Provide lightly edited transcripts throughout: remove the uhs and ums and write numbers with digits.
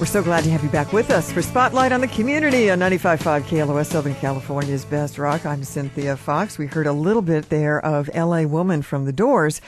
We're so glad to have you back with us for Spotlight on the Community on 95.5 KLOS, Southern California's best rock. I'm Cynthia Fox. We heard a little bit there of L.A. Woman from The Doors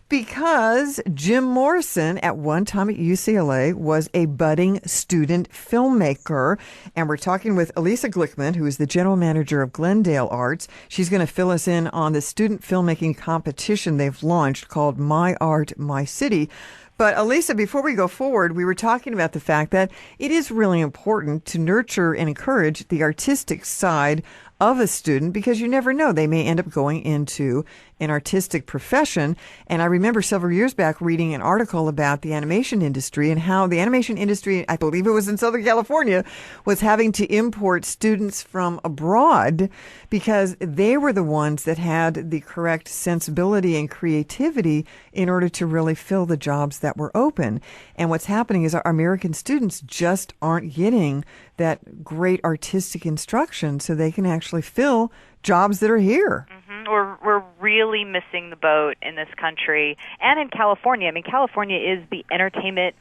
because Jim Morrison, at one time at UCLA, was a budding student filmmaker. And we're talking with Elissa Glickman, who is the general manager of Glendale Arts. She's going to fill us in on the student filmmaking competition they've launched called My Art, My City. But Elissa, before we go forward, we were talking about the fact that it is really important to nurture and encourage the artistic side of a student because you never know. They may end up going into an artistic profession. And I remember several years back reading an article about the animation industry and how the animation industry, I believe it was in Southern California, was having to import students from abroad because they were the ones that had the correct sensibility and creativity in order to really fill the jobs that were open. And what's happening is our American students just aren't getting that great artistic instruction so they can actually fill jobs that are here. Mm-hmm. We're really missing the boat in this country and in California. I mean, California is the entertainment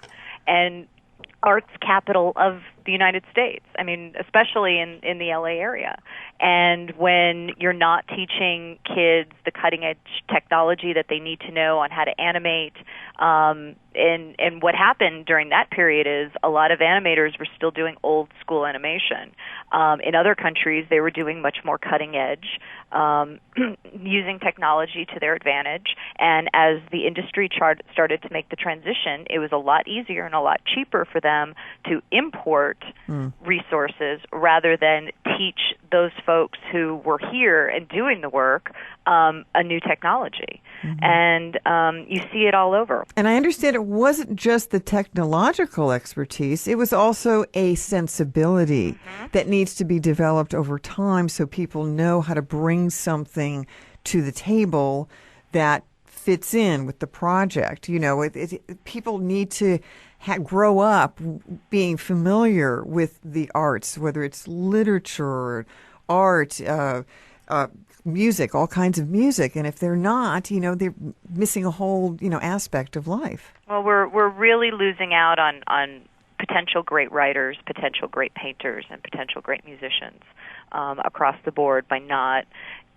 and arts capital of the United States. I mean, especially in the LA area. And when you're not teaching kids the cutting edge technology that they need to know on how to animate, and what happened during that period is a lot of animators were still doing old school animation. In other countries, they were doing much more cutting edge, using technology to their advantage. And as the industry started to make the transition, it was a lot easier and a lot cheaper for them to import resources rather than teach those folks who were here and doing the work a new technology. Mm-hmm. And you see it all over. And I understand it wasn't just the technological expertise, it was also a sensibility that needs to be developed over time so people know how to bring something to the table that fits in with the project. You know, people need to grow up being familiar with the arts, whether it's literature, art, music, all kinds of music. And if they're not, they're missing a whole, aspect of life. Well, we're really losing out on potential great writers, potential great painters, and potential great musicians across the board by not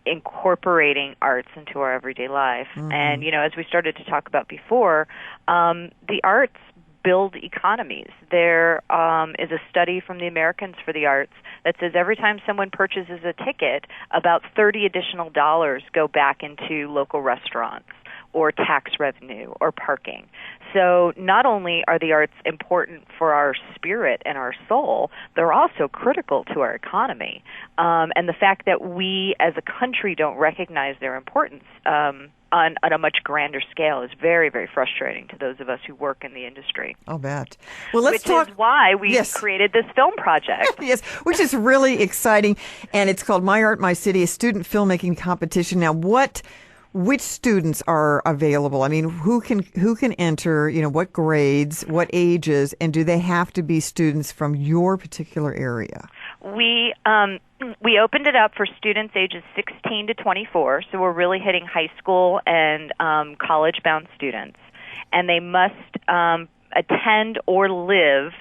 incorporating arts into our everyday life. Mm-hmm. And, as we started to talk about before, the arts build economies. There is a study from the Americans for the Arts that says every time someone purchases a ticket, about $30 additional go back into local restaurants or tax revenue or parking. So not only are the arts important for our spirit and our soul, they're also critical to our economy. And the fact that we as a country don't recognize their importance on a much grander scale is very, very frustrating to those of us who work in the industry. I'll bet. Well, let's talk. Which is why we created this film project. Yes, which is really exciting. And it's called My Art, My City, a student filmmaking competition. Now, which students are available? I mean, who can enter, what grades, what ages, and do they have to be students from your particular area? We opened it up for students ages 16 to 24, so we're really hitting high school and college-bound students. And they must attend or live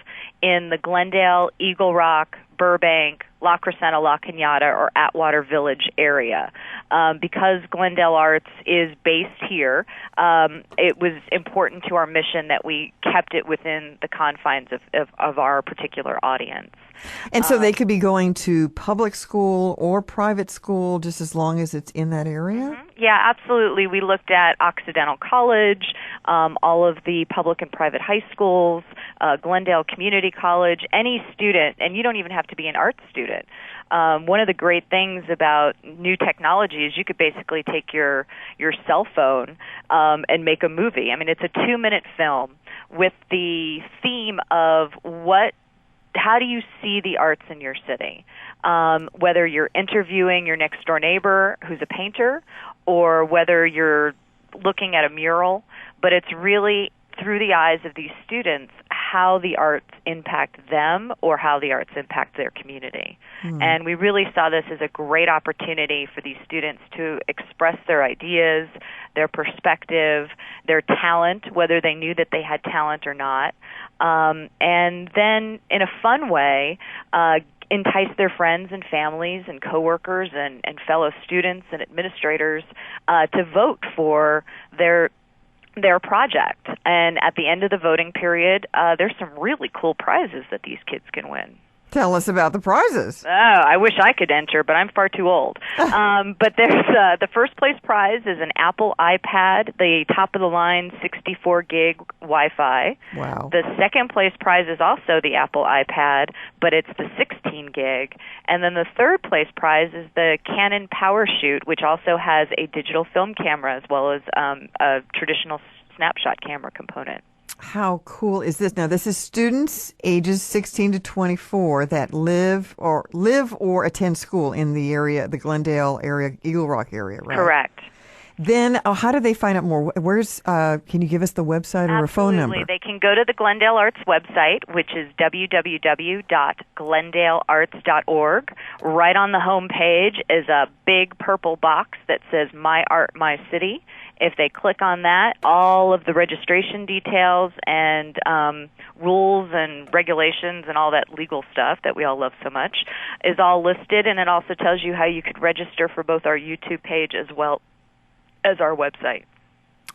in the Glendale, Eagle Rock, Burbank, La Crescenta, La Cañada, or Atwater Village area. Because Glendale Arts is based here, it was important to our mission that we kept it within the confines of our particular audience. And so they could be going to public school or private school just as long as it's in that area? Mm-hmm. Yeah, absolutely. We looked at Occidental College, all of the public and private high schools, Glendale Community College, any student, and you don't even have to be an art student. One of the great things about new technology is you could basically take your cell phone and make a movie. I mean, it's a 2-minute film with the theme of how do you see the arts in your city? Whether you're interviewing your next door neighbor who's a painter or whether you're looking at a mural, but it's really through the eyes of these students, how the arts impact them or how the arts impact their community. And we really saw this as a great opportunity for these students to express their ideas, their perspective, their talent, whether they knew that they had talent or not, and then in a fun way, entice their friends and families and coworkers and fellow students and administrators to vote for their project. And at the end of the voting period, there's some really cool prizes that these kids can win. Tell us about the prizes. Oh, I wish I could enter, but I'm far too old. But there's the first place prize is an Apple iPad, the top-of-the-line 64-gig Wi-Fi. Wow. The second place prize is also the Apple iPad, but it's the 16-gig. And then the third place prize is the Canon PowerShoot, which also has a digital film camera as well as a traditional snapshot camera component. How cool is this? Now, this is students ages 16 to 24 that live or attend school in the area, the Glendale area, Eagle Rock area, right? Correct. Then, how do they find out more? Can you give us the website or a phone number? Absolutely. They can go to the Glendale Arts website, which is www.glendalearts.org. Right on the home page is a big purple box that says My Art, My City. If they click on that, all of the registration details and rules and regulations and all that legal stuff that we all love so much is all listed, and it also tells you how you could register for both our YouTube page as well as our website.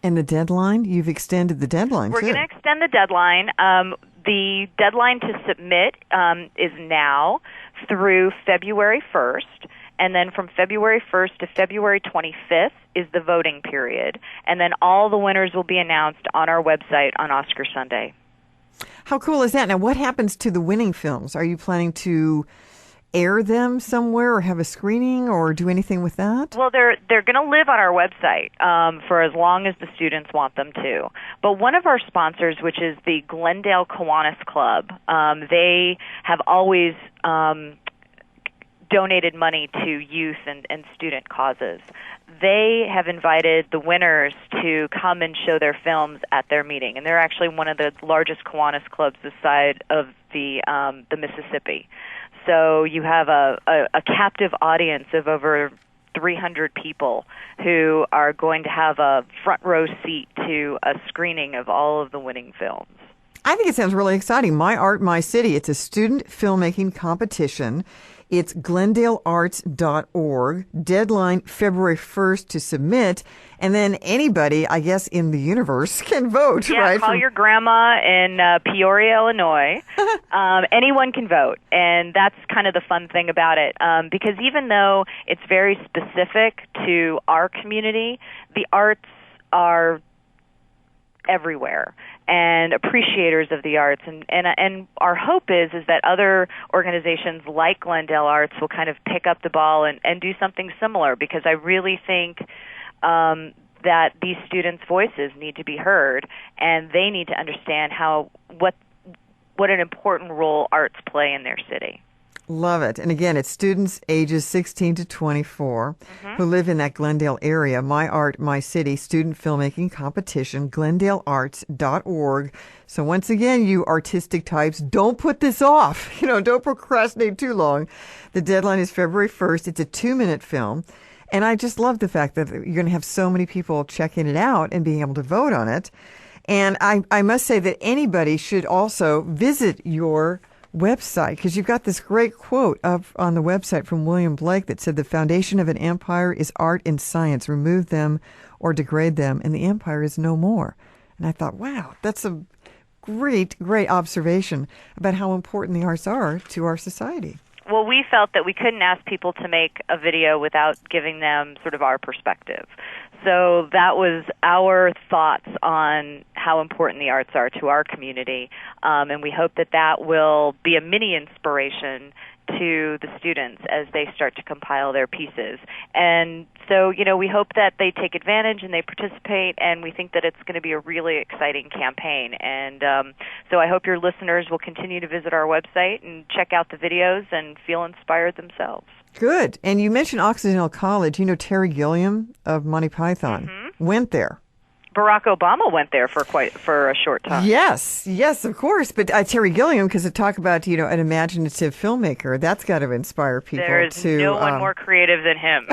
And the deadline? You've extended the deadline, We're too. going to extend the deadline. The deadline to submit is now through February 1st. And then from February 1st to February 25th is the voting period. And then all the winners will be announced on our website on Oscar Sunday. How cool is that? Now, what happens to the winning films? Are you planning to air them somewhere or have a screening or do anything with that? Well, they're going to live on our website for as long as the students want them to. But one of our sponsors, which is the Glendale Kiwanis Club, they have always donated money to youth and student causes. They have invited the winners to come and show their films at their meeting, and they're actually one of the largest Kiwanis clubs this side of the Mississippi. So you have a captive audience of over 300 people who are going to have a front row seat to a screening of all of the winning films. I think it sounds really exciting. My Art, My City. It's a student filmmaking competition. It's glendalearts.org. Deadline February 1st to submit. And then anybody, I guess, in the universe can vote, right? Call your grandma in Peoria, Illinois. Anyone can vote. And that's kind of the fun thing about it. Because even though it's very specific to our community, the arts are everywhere and appreciators of the arts, and our hope is that other organizations like Glendale Arts will kind of pick up the ball and do something similar, because I really think that these students' voices need to be heard, and they need to understand what an important role arts play in their city. Love it. And again, it's students ages 16 to 24 who live in that Glendale area. My Art, My City student filmmaking competition, glendalearts.org. So once again, you artistic types, don't put this off. Don't procrastinate too long. The deadline is February 1st. It's a 2-minute film. And I just love the fact that you're going to have so many people checking it out and being able to vote on it. And I must say that anybody should also visit your website, because you've got this great quote up on the website from William Blake that said, "The foundation of an empire is art and science. Remove them or degrade them, and the empire is no more." And I thought, wow, that's a great, great observation about how important the arts are to our society. Well, we felt that we couldn't ask people to make a video without giving them sort of our perspective. So that was our thoughts on how important the arts are to our community, and we hope that will be a mini inspiration to the students as they start to compile their pieces. And so, we hope that they take advantage and they participate, and we think that it's going to be a really exciting campaign. And so I hope your listeners will continue to visit our website and check out the videos and feel inspired themselves. Good. And you mentioned Occidental College. Terry Gilliam of Monty Python went there. Barack Obama went there for a short time. Yes, of course. But Terry Gilliam, because to talk about an imaginative filmmaker, that's got to inspire people. There's no one more creative than him.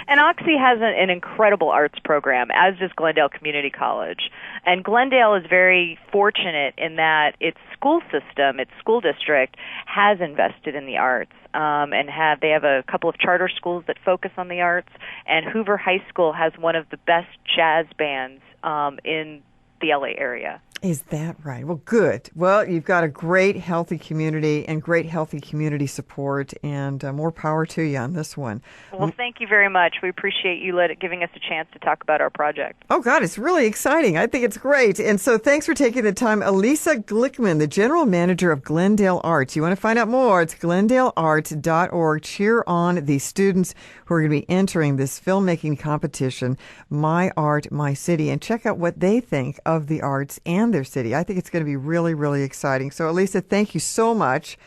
And Oxy has an incredible arts program, as does Glendale Community College. And Glendale is very fortunate in that its school system, its school district, has invested in the arts. They have a couple of charter schools that focus on the arts, and Hoover High School has one of the best jazz bands in the LA area. Is that right? Well, good. Well, you've got a great, healthy community and great, healthy community support, and more power to you on this one. Well, thank you very much. We appreciate you giving us a chance to talk about our project. Oh, God, it's really exciting. I think it's great. And so thanks for taking the time. Elissa Glickman, the General Manager of Glendale Arts. You want to find out more, it's glendalearts.org. Cheer on the students who are going to be entering this filmmaking competition, My Art, My City, and check out what they think of the arts and their city. I think it's going to be really, really exciting. So, Elissa, thank you so much.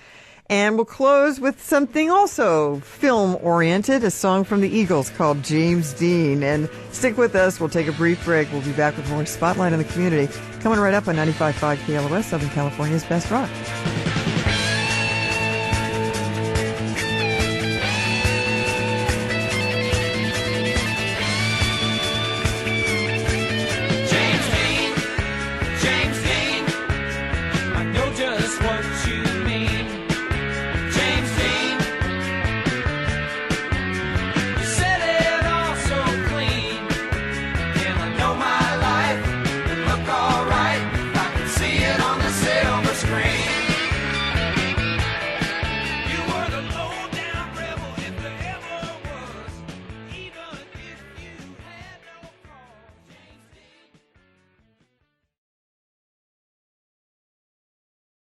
And we'll close with something also film-oriented, a song from the Eagles called James Dean. And stick with us. We'll take a brief break. We'll be back with more Spotlight on the Community coming right up on 95.5 KLOS, Southern California's Best Rock.